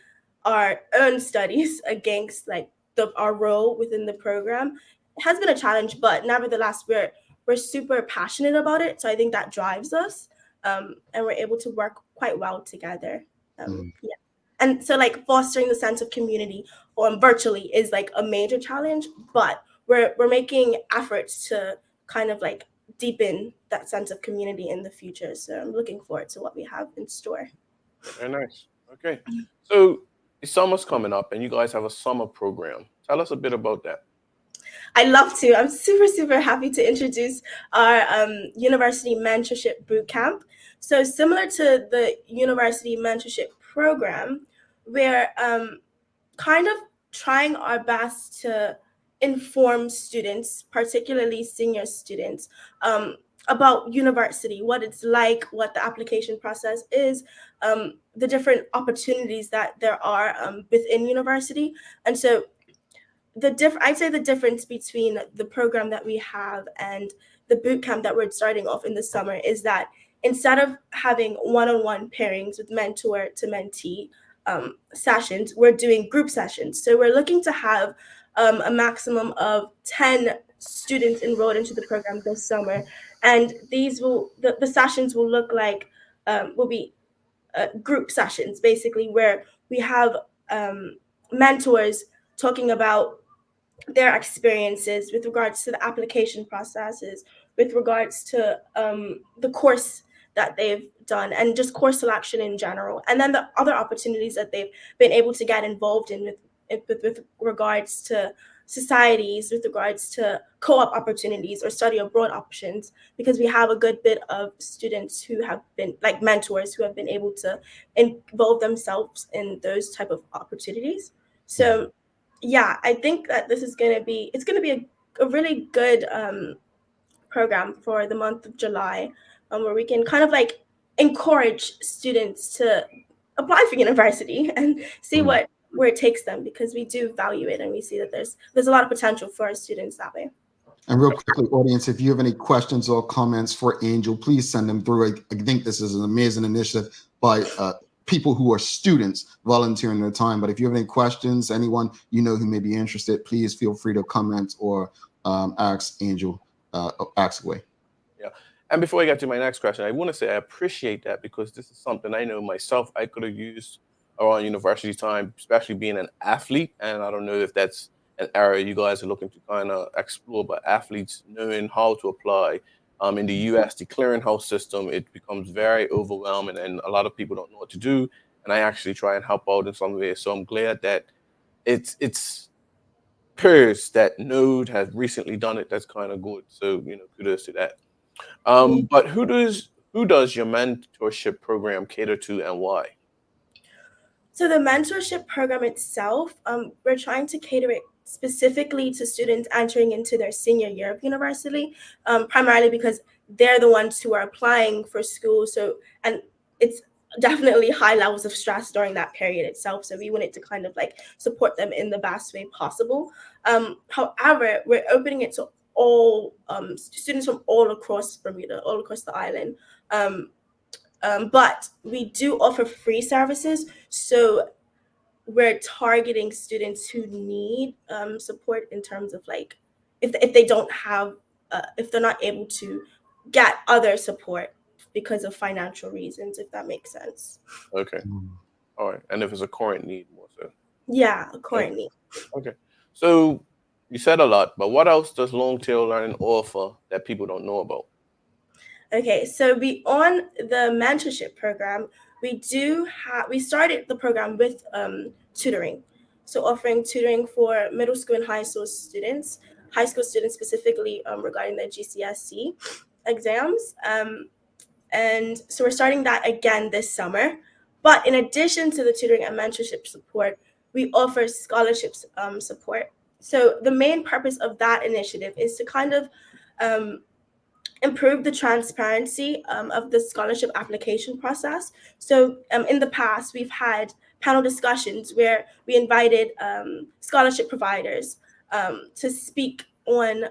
our own studies against like our role within the program has been a challenge, but nevertheless we're super passionate about it. So I think that drives us, and we're able to work quite well together. Yeah. And so like fostering the sense of community virtually is like a major challenge, but we're making efforts to kind of like deepen that sense of community in the future. So I'm looking forward to what we have in store. Very nice. Okay. So the summer's coming up and you guys have a summer program. Tell us a bit about that. I love to. I'm super, super happy to introduce our university mentorship bootcamp. So similar to the university mentorship program, we're kind of trying our best to inform students, particularly senior students, about university, what it's like, what the application process is, the different opportunities that there are within university. And so I'd say the difference between the program that we have and the boot camp that we're starting off in the summer is that instead of having one-on-one pairings with mentor to mentee sessions, we're doing group sessions. So we're looking to have a maximum of 10 students enrolled into the program this summer, and the sessions will look like will be group sessions, basically, where we have mentors talking about their experiences with regards to the application processes, with regards to the course that they've done, and just course selection in general, and then the other opportunities that they've been able to get involved in with regards to societies, with regards to co-op opportunities or study abroad options, because we have a good bit of students who have been like mentors who have been able to involve themselves in those type of opportunities. So yeah, I think that this is going to be a really good program for the month of July, where we can kind of like encourage students to apply for university and see where it takes them, because we do value it and we see that there's a lot of potential for our students that way. And real quickly, audience, if you have any questions or comments for Angel, please send them through. I think this is an amazing initiative by people who are students volunteering their time. But if you have any questions, anyone you know who may be interested, please feel free to comment or ask Angel, ask away. Yeah. And before I get to my next question, I want to say I appreciate that, because this is something I know myself I could have used around university time, especially being an athlete. And I don't know if that's an area you guys are looking to kind of explore, but athletes knowing how to apply. In the US, the clearinghouse system, it becomes very overwhelming and a lot of people don't know what to do. And I actually try and help out in some ways. So I'm glad that it's peers that Node has recently done it. That's kind of good. So, kudos to that. But who does your mentorship program cater to and why? So the mentorship program itself, we're trying to cater it specifically to students entering into their senior year of university, primarily because they're the ones who are applying for school. So, and it's definitely high levels of stress during that period itself. So we wanted to kind of like support them in the best way possible. However, we're opening it to all students from all across Bermuda, all across the island. But we do offer free services. So we're targeting students who need support in terms of like, if they don't have, if they're not able to get other support because of financial reasons, if that makes sense. Okay. All right. And if it's a current need more so. Yeah, a current need. Okay. So you said a lot, but what else does Longtail Learning offer that people don't know about? Okay, so beyond the mentorship program, we started the program with tutoring. So offering tutoring for middle school and high school students specifically regarding their GCSE exams. And so we're starting that again this summer. But in addition to the tutoring and mentorship support, we offer scholarships support. So the main purpose of that initiative is to kind of improve the transparency of the scholarship application process. So in the past, we've had panel discussions where we invited scholarship providers to speak on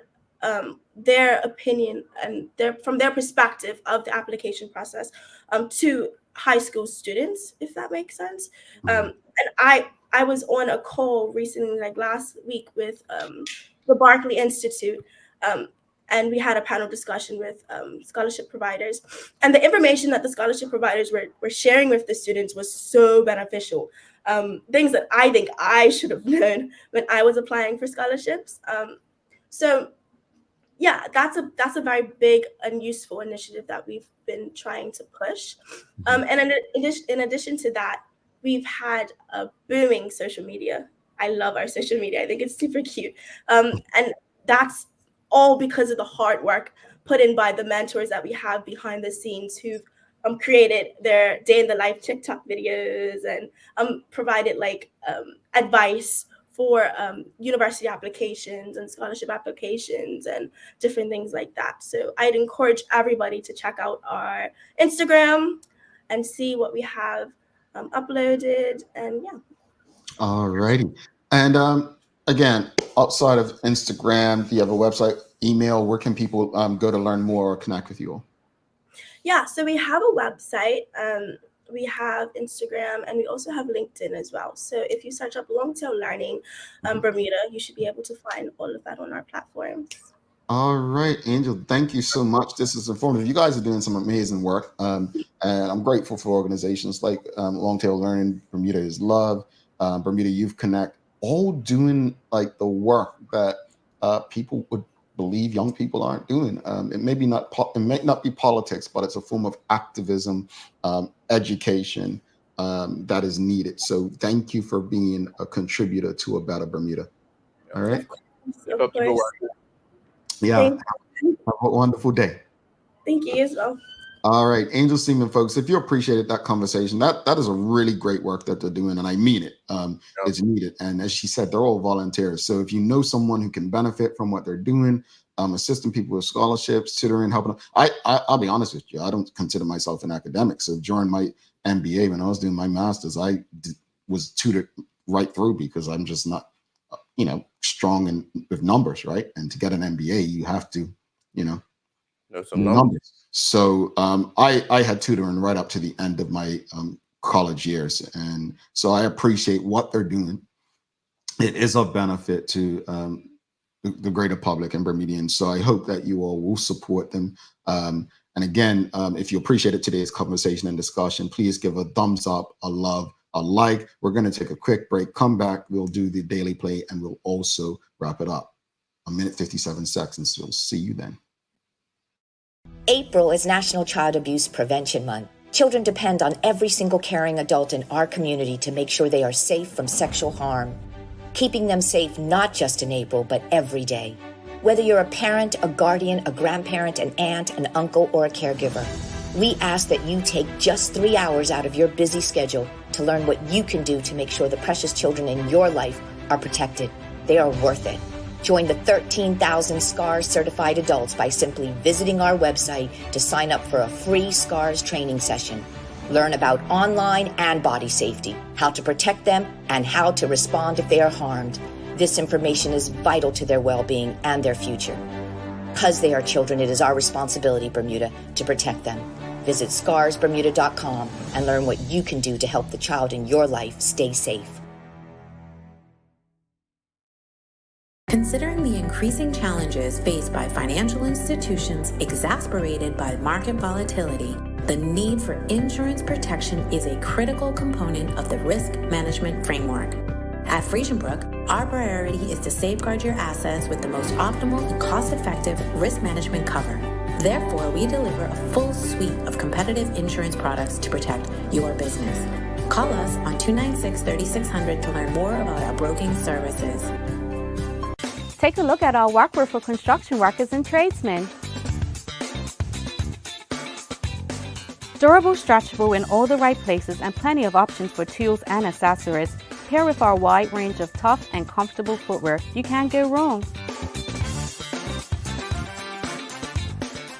their opinion and from their perspective of the application process to high school students, if that makes sense. And I was on a call recently, like last week, with the Barclay Institute, and we had a panel discussion with scholarship providers. And the information that the scholarship providers were sharing with the students was so beneficial. Things that I think I should have known when I was applying for scholarships. So yeah, that's a very big and useful initiative that we've been trying to push. And in addition to that, we've had a booming social media. I love our social media. I think it's super cute. And that's all because of the hard work put in by the mentors that we have behind the scenes who've created their day in the life TikTok videos and provided advice for university applications and scholarship applications and different things like that. So I'd encourage everybody to check out our Instagram and see what we have uploaded. And yeah. All righty. And again, outside of Instagram, do you have a website, email? Where can people go to learn more or connect with you all? Yeah, so we have a website, we have Instagram, and we also have LinkedIn as well. So if you search up Longtail Learning Bermuda, you should be able to find all of that on our platforms. All right, Angel, thank you so much. This is informative. You guys are doing some amazing work, and I'm grateful for organizations like Longtail Learning, Bermuda is Love, Bermuda Youth Connect, all doing like the work that people would believe young people aren't doing. It may not be politics, but it's a form of activism, education that is needed. So thank you for being a contributor to a better Bermuda. All right. Of course. Yeah. Have a wonderful day. Thank you as well. All right, Angel Seaman, folks, if you appreciated that conversation, that is a really great work that they're doing, and I mean it. It's needed. And as she said, they're all volunteers. So if you know someone who can benefit from what they're doing, assisting people with scholarships, tutoring, helping them. I'll be honest with you, I don't consider myself an academic. So during my MBA, when I was doing my master's, I was tutored right through because I'm just not, strong with numbers, right? And to get an MBA, you have to, know some numbers. So I had tutoring right up to the end of my college years. And so I appreciate what they're doing. It is of benefit to the greater public and Bermudians. So I hope that you all will support them. And again, if you appreciated today's conversation and discussion, please give a thumbs up, a love, a like. We're going to take a quick break, come back, we'll do the daily play, and we'll also wrap it up. 1 minute, 57 seconds. So we'll see you then. April is National Child Abuse Prevention Month. Children depend on every single caring adult in our community to make sure they are safe from sexual harm. Keeping them safe not just in April, but every day. Whether you're a parent, a guardian, a grandparent, an aunt, an uncle, or a caregiver, we ask that you take just 3 hours out of your busy schedule to learn what you can do to make sure the precious children in your life are protected. They are worth it. Join the 13,000 SCARS certified adults by simply visiting our website to sign up for a free SCARS training session. Learn about online and body safety, how to protect them, and how to respond if they are harmed. This information is vital to their well-being and their future. Because they are children, it is our responsibility, Bermuda, to protect them. Visit scarsbermuda.com and learn what you can do to help the child in your life stay safe. Considering the increasing challenges faced by financial institutions exacerbated by market volatility, the need for insurance protection is a critical component of the risk management framework. At Friesenbrook, our priority is to safeguard your assets with the most optimal and cost-effective risk management cover. Therefore, we deliver a full suite of competitive insurance products to protect your business. Call us on 296-3600 to learn more about our broking services. Take a look at our workwear for construction workers and tradesmen. Durable, stretchable in all the right places, and plenty of options for tools and accessories. Pair with our wide range of tough and comfortable footwear, you can't go wrong.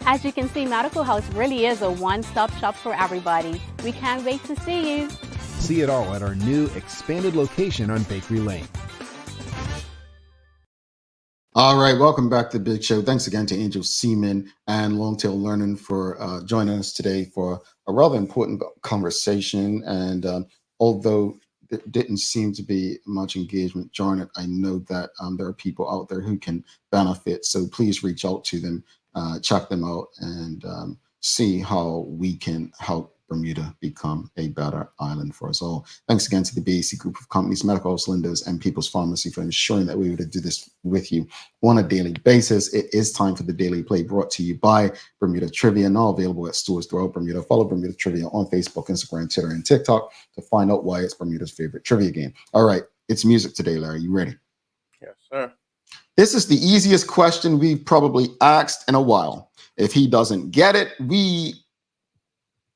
As you can see, Medical House really is a one-stop shop for everybody. We can't wait to see you. See it all at our new expanded location on Bakery Lane. All right, welcome back to the Big Show. Thanks again to Angel Seaman and Longtail Learning for joining us today for a rather important conversation. And although there didn't seem to be much engagement during it, I know that there are people out there who can benefit. So please reach out to them, check them out, and see how we can help Bermuda become a better island for us all. Thanks again to the BAC Group of Companies, Medical House Lindos, and People's Pharmacy for ensuring that we were able to do this with you on a daily basis. It is time for the Daily Play, brought to you by Bermuda Trivia, now available at stores throughout Bermuda. Follow Bermuda Trivia on Facebook, Instagram, Twitter, and TikTok to find out why it's Bermuda's favorite trivia game. All right, it's music today, Larry. You ready? Yes, sir. This is the easiest question we've probably asked in a while. If he doesn't get it,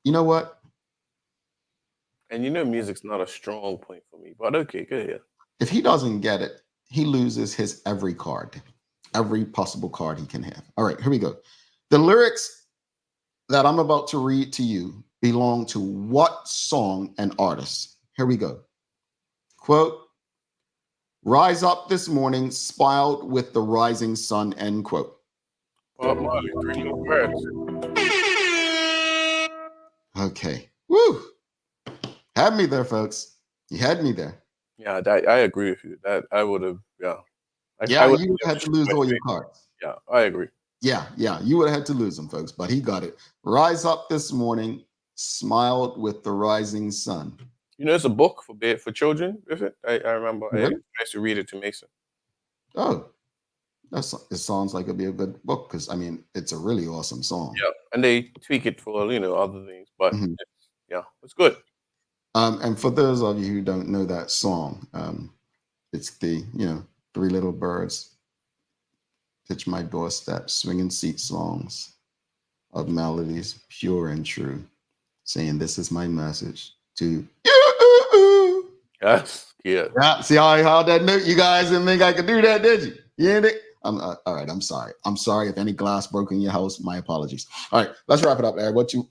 you know what? And you know music's not a strong point for me, but okay, go ahead. If he doesn't get it, he loses his every card, every possible card he can have. All right, here we go. The lyrics that I'm about to read to you belong to what song and artist? Here we go. Quote, rise up this morning, smiled with the rising sun, end quote. Bob Marley, Three Little Birds. Okay. Woo. Had me there, folks. You had me there. Yeah, I agree with you. That I would have, yeah. You would have had to lose all your cards. Yeah, I agree. Yeah, you would have had to lose them, folks, but he got it. Rise up this morning, smiled with the rising sun. You know, it's a book for children, is it? I remember I used to read it to Mason. Oh, it sounds like it'd be a good book because, I mean, it's a really awesome song. Yeah, and they tweak it for, other things, but it's good. And for those of you who don't know that song, it's the, Three Little Birds, Pitch My Doorstep, Swinging Seat Songs of melodies, pure and true, saying this is my message to you. Yes, yeah. Yeah, see how I held that note? You guys didn't think I could do that, did you? You didn't think? All right, I'm sorry. I'm sorry if any glass broke in your house. My apologies. All right, let's wrap it up, Larry. What you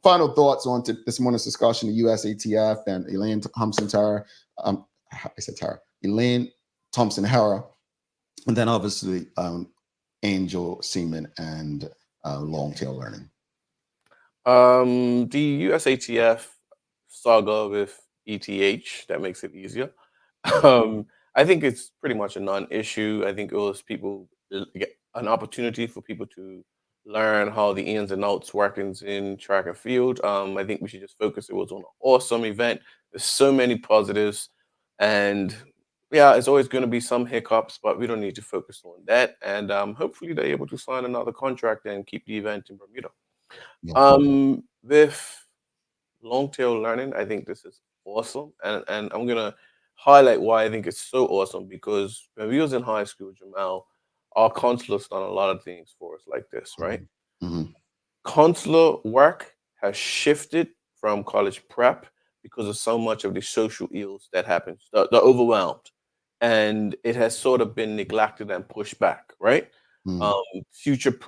final thoughts on to this morning's discussion, the USATF and Elaine Thompson-Tara. Elaine Thompson-Hara, and then obviously Angel Seaman and Longtail Learning. The USATF saga with ETH, that makes it easier. I think it's pretty much a non-issue. I think it was an opportunity for people to learn how the ins and outs workings in track and field. I think we should just focus. It was on an awesome event. There's so many positives, and yeah, it's always going to be some hiccups, but we don't need to focus on that. And hopefully they're able to sign another contract and keep the event in Bermuda. Yeah. With Longtail Learning, I think this is awesome, and I'm gonna highlight why I think it's so awesome, because when we was in high school, Jamal, our counselor's done a lot of things for us like this, right? Mm-hmm. Consular work has shifted from college prep because of so much of the social ills that happens. They're overwhelmed, and it has sort of been neglected and pushed back, right? Future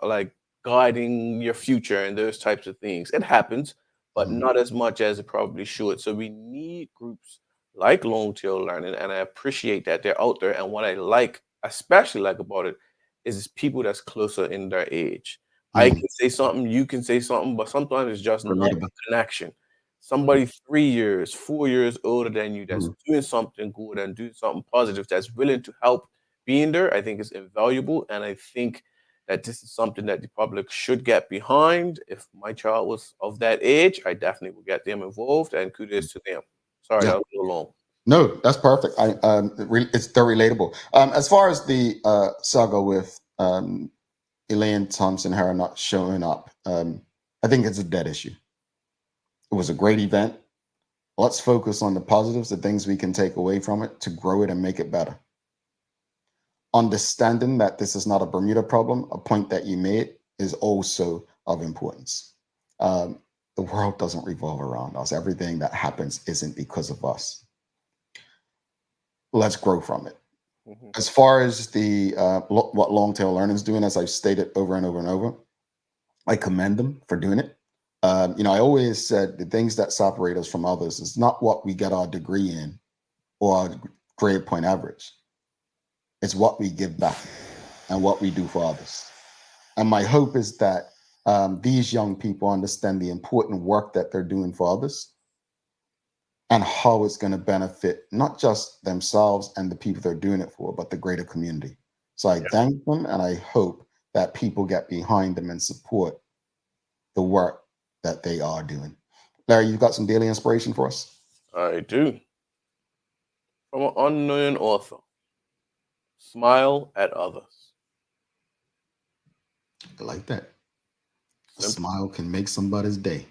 like guiding your future and those types of things. It happens, but not as much as it probably should. So we need groups like Longtail Learning, and I appreciate that they're out there. And what I especially like about it, is people that's closer in their age. I can say something, you can say something, but sometimes it's just not a connection. Somebody 3 years, 4 years older than you that's doing something good and doing something positive, that's willing to help being there, I think is invaluable. And I think that this is something that the public should get behind. If my child was of that age, I definitely would get them involved, and kudos to them. Sorry, that was a little long. No, that's very relatable. As far as the saga with Elaine Thompson-Hara not showing up, I think it's a dead issue. It was a great event. Let's focus on the positives, the things we can take away from it to grow it and make it better. Understanding that this is not a Bermuda problem, a point that you made, is also of importance. The world doesn't revolve around us. Everything that happens isn't because of us. Let's grow from it. As far as what Longtail Learning is doing, as I've stated over and over and over, I commend them for doing it. I always said the things that separate us from others is not what we get our degree in or our grade point average. It's what we give back and what we do for others. And my hope is that these young people understand the important work that they're doing for others and how it's going to benefit not just themselves and the people they're doing it for, but the greater community. So I thank them, and I hope that people get behind them and support the work that they are doing. Larry, you've got some daily inspiration for us? I do. From an unknown author. Smile at others. I like that. A smile can make somebody's day.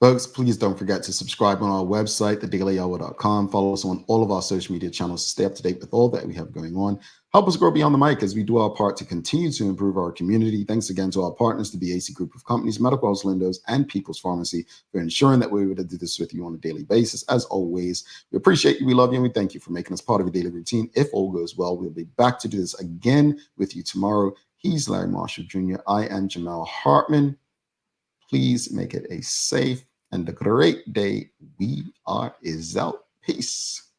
Folks, please don't forget to subscribe on our website, thedailyhour.com. Follow us on all of our social media channels to stay up to date with all that we have going on. Help us grow beyond the mic as we do our part to continue to improve our community. Thanks again to our partners, the BAC Group of Companies, Medical House Lindos, and People's Pharmacy, for ensuring that we're able to do this with you on a daily basis. As always, we appreciate you, we love you, and we thank you for making us part of your daily routine. If all goes well, we'll be back to do this again with you tomorrow. He's Larry Marshall Jr. I am Jamel Hartman. Please make it a safe and a great day. We are is out. Peace.